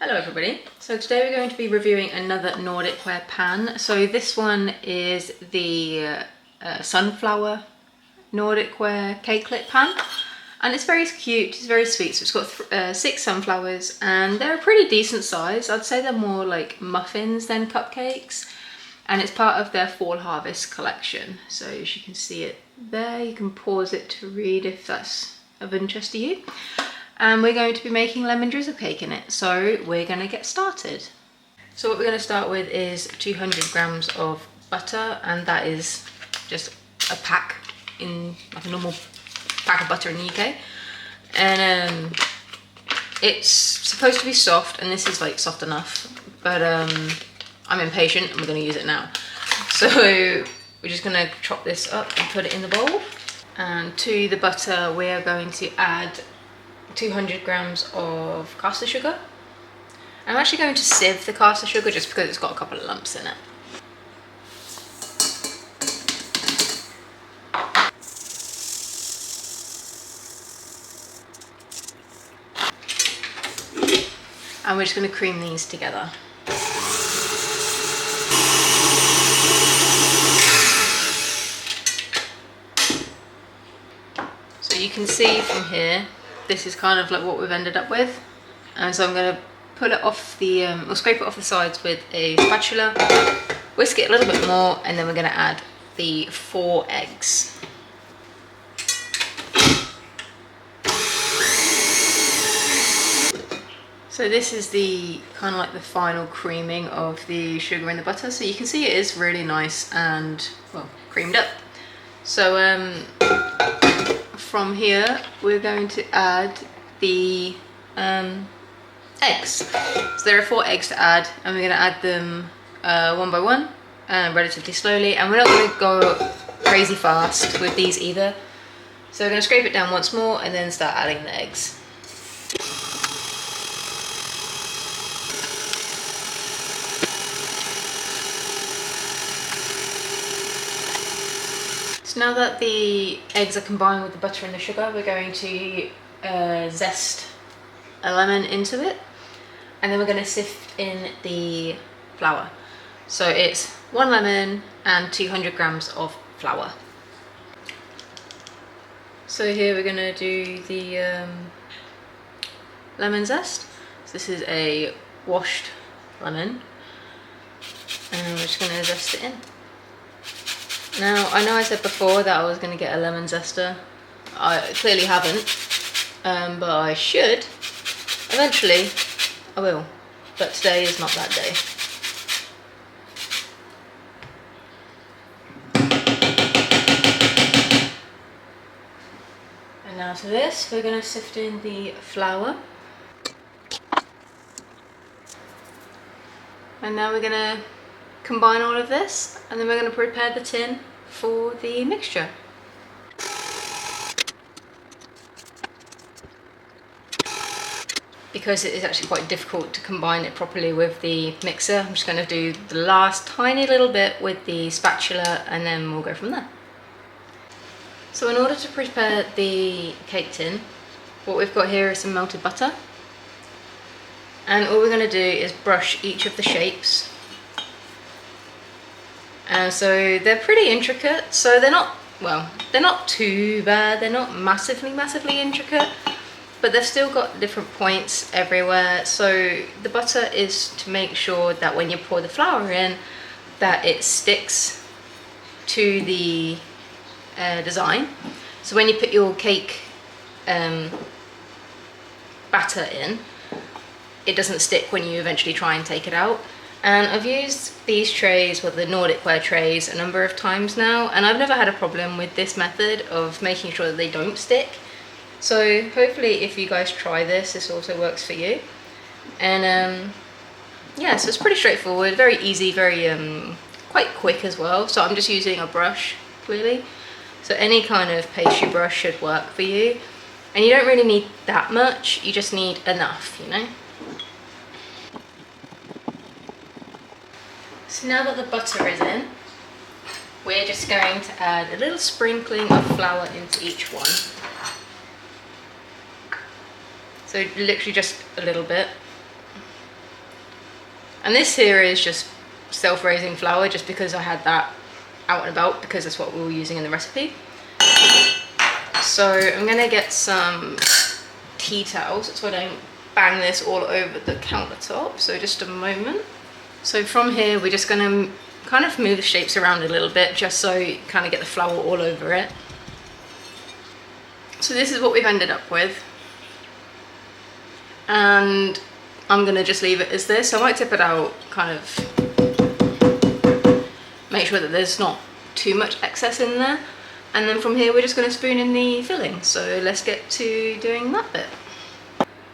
Hello everybody. So today we're going to be reviewing another Nordic Ware pan. So this one is the sunflower Nordic Ware Cakelette pan, and it's very cute, it's very sweet. So it's got 6 sunflowers and they're a pretty decent size. I'd say they're more like muffins than cupcakes, and it's part of their fall harvest collection. So as you can see it there, you can pause it to read if that's of interest to you. And we're going to be making lemon drizzle cake in it, so we're going to get started. So what we're going to start with is 200 grams of butter, and that is just a pack, in like a normal pack of butter in the UK. And it's supposed to be soft, and this is like soft enough, but I'm impatient and we're going to use it now. So we're just going to chop this up and put it in the bowl. And to the butter we are going to add 200 grams of caster sugar. I'm actually going to sieve the caster sugar just because it's got a couple of lumps in it. And we're just going to cream these together. So you can see from here, this is kind of like what we've ended up with. And so I'm going to pull it off the, or scrape it off the sides with a spatula, whisk it a little bit more, and then we're going to add the 4 eggs. So this is the kind of like the final creaming of the sugar and the butter. So you can see it is really nice and, well, creamed up. So from here we're going to add the eggs. So there are 4 eggs to add, and we're going to add them one by one, relatively slowly, and we're not going to go crazy fast with these either. So we're going to scrape it down once more and then start adding the eggs. So now that the eggs are combined with the butter and the sugar, we're going to zest a lemon into it, and then we're going to sift in the flour. So it's 1 lemon and 200 grams of flour. So here we're going to do the lemon zest. So this is a washed lemon, and we're just going to zest it in. Now, I know I said before that I was going to get a lemon zester. I clearly haven't, but I should. Eventually, I will. But today is not that day. And now to this, we're going to sift in the flour. And now we're going to combine all of this, and then we're going to prepare the tin for the mixture. Because it is actually quite difficult to combine it properly with the mixer, I'm just going to do the last tiny little bit with the spatula, and then we'll go from there. So in order to prepare the cake tin, what we've got here is some melted butter, and all we're going to do is brush each of the shapes. So they're pretty intricate, so they're not, well, they're not too bad, they're not massively intricate, but they've still got different points everywhere. So the butter is to make sure that when you pour the flour in, that it sticks to the design. So when you put your cake batter in, it doesn't stick when you eventually try and take it out. And I've used these trays, well, the Nordic Ware trays, a number of times now, and I've never had a problem with this method of making sure that they don't stick. So hopefully if you guys try this, this also works for you. And yeah, so it's pretty straightforward, very easy, very quite quick as well. So I'm just using a brush, clearly. So any kind of pastry brush should work for you. And you don't really need that much, you just need enough, you know. So now that the butter is in, we're just going to add a little sprinkling of flour into each one. So literally just a little bit. And this here is just self-raising flour, just because I had that out and about, because that's what we were using in the recipe. So I'm gonna get some tea towels so I don't bang this all over the countertop. So just a moment. So from here, we're just gonna kind of move the shapes around a little bit, just so you kind of get the flour all over it. So this is what we've ended up with. And I'm gonna just leave it as this. So I might tip it out, kind of make sure that there's not too much excess in there. And then from here, we're just gonna spoon in the filling. So let's get to doing that bit.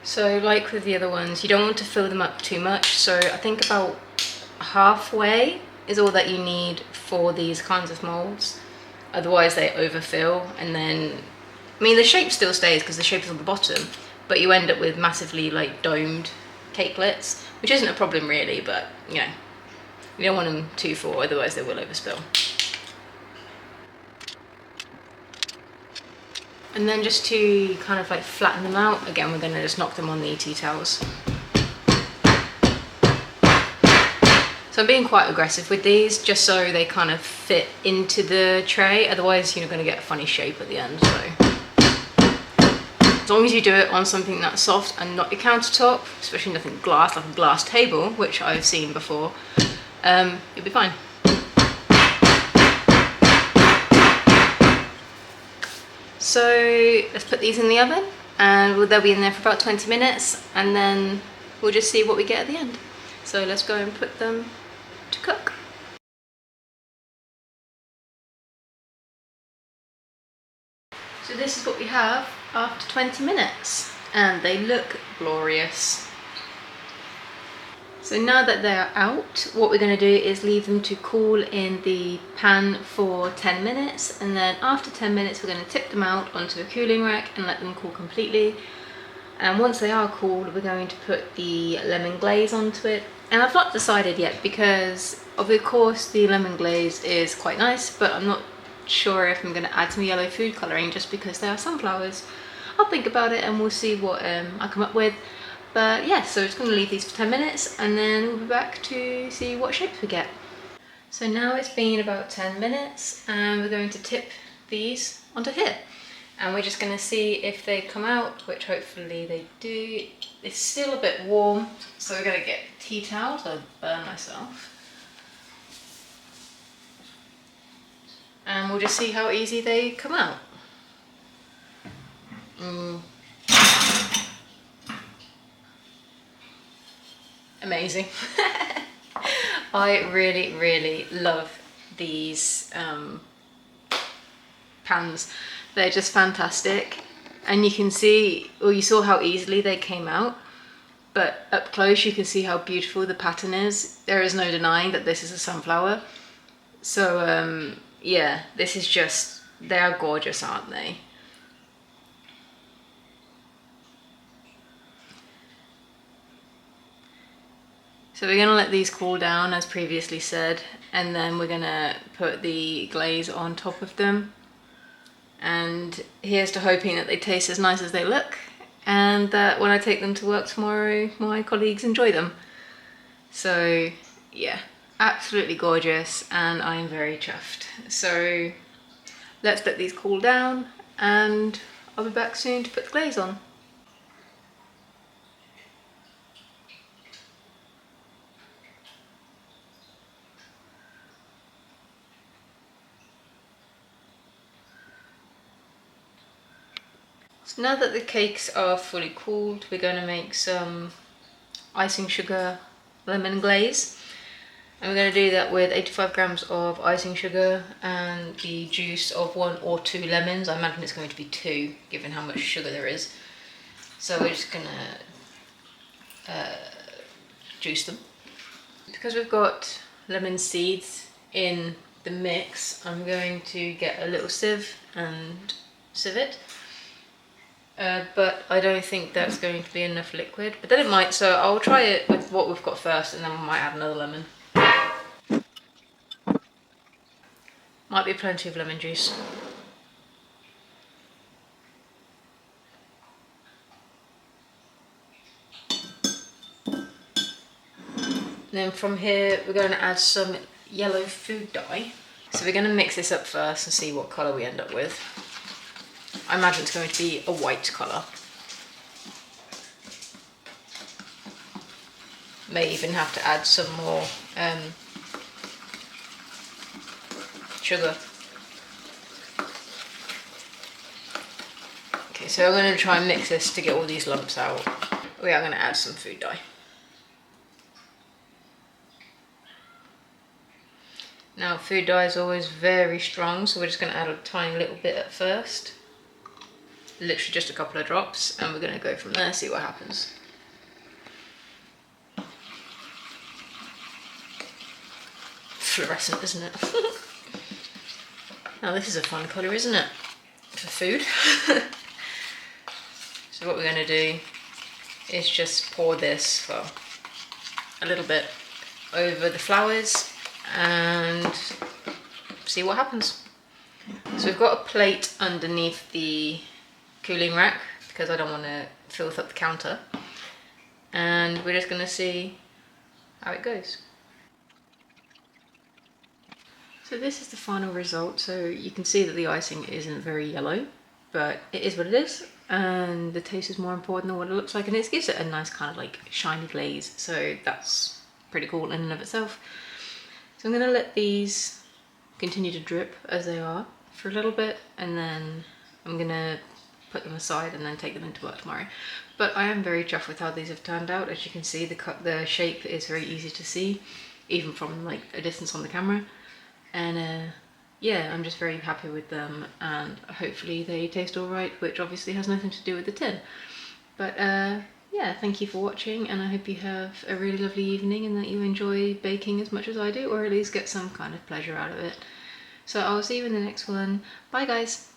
So like with the other ones, you don't want to fill them up too much. So I think about halfway is all that you need for these kinds of molds. Otherwise they overfill, and then, I mean, the shape still stays because the shape is on the bottom, but you end up with massively like domed cakelets, which isn't a problem really, but you know, you don't want them too full, otherwise they will overspill. And then just to kind of like flatten them out, again, we're gonna just knock them on the tea towels. So I'm being quite aggressive with these, just so they kind of fit into the tray, otherwise you're gonna get a funny shape at the end. So as long as you do it on something that's soft and not your countertop, especially nothing glass, like a glass table, which I've seen before, you'll be fine. So let's put these in the oven, and they'll be in there for about 20 minutes, and then we'll just see what we get at the end. So let's go and put them to cook. So this is what we have after 20 minutes, and they look glorious. So now that they're out, what we're going to do is leave them to cool in the pan for 10 minutes, and then after 10 minutes we're going to tip them out onto a cooling rack and let them cool completely. And once they are cooled, we're going to put the lemon glaze onto it. And I've not decided yet, because of course the lemon glaze is quite nice, but I'm not sure if I'm going to add some yellow food colouring just because they are sunflowers. I'll think about it and we'll see what I come up with. But yeah, so just going to leave these for 10 minutes and then we'll be back to see what shapes we get. So now it's been about 10 minutes and we're going to tip these onto here. And we're just going to see if they come out, which hopefully they do. It's still a bit warm, so we're going to get tea towels. I'll burn myself. And we'll just see how easy they come out. Amazing. I really love these pans. They're just fantastic, and you can see, well, you saw how easily they came out, but up close you can see how beautiful the pattern is. There is no denying that this is a sunflower. So yeah, this is just, they are gorgeous, aren't they? So we're going to let these cool down, as previously said, and then we're going to put the glaze on top of them. And here's to hoping that they taste as nice as they look, and that when I take them to work tomorrow, my colleagues enjoy them. So yeah, absolutely gorgeous, and I am very chuffed. So let's let these cool down, and I'll be back soon to put the glaze on. So now that the cakes are fully cooled, we're going to make some icing sugar lemon glaze. And we're going to do that with 85 grams of icing sugar and the juice of 1 or 2 lemons. I imagine it's going to be 2, given how much sugar there is. So we're just going to juice them. Because we've got lemon seeds in the mix, I'm going to get a little sieve and sieve it. But I don't think that's going to be enough liquid, but then it might, so I'll try it with what we've got first and then we might add another lemon. Might be plenty of lemon juice. then from here we're going to add some yellow food dye. So we're going to mix this up first and see what colour we end up with. I imagine it's going to be a white colour. May even have to add some more sugar. Okay, so I'm going to try and mix this to get all these lumps out. We are going to add some food dye. Now food dye is always very strong, so we're just going to add a tiny little bit at first. Literally just a couple of drops, and we're going to go from there, see what happens. Fluorescent, isn't it? Now this is a fun colour, isn't it? For food. So what we're going to do is just pour this for a little bit over the flowers and see what happens. So we've got a plate underneath the cooling rack because I don't want to filth up the counter, and we're just going to see how it goes. So this is the final result. So you can see that the icing isn't very yellow, but it is what it is, and the taste is more important than what it looks like, and it gives it a nice kind of like shiny glaze, so that's pretty cool in and of itself. So I'm going to let these continue to drip as they are for a little bit, and then I'm going to put them aside and then take them into work tomorrow. But I am very chuffed with how these have turned out. As you can see, the shape is very easy to see, even from like a distance on the camera. And yeah, I'm just very happy with them, and hopefully they taste alright, which obviously has nothing to do with the tin. But yeah, thank you for watching, and I hope you have a really lovely evening and that you enjoy baking as much as I do, or at least get some kind of pleasure out of it. So I'll see you in the next one. Bye guys!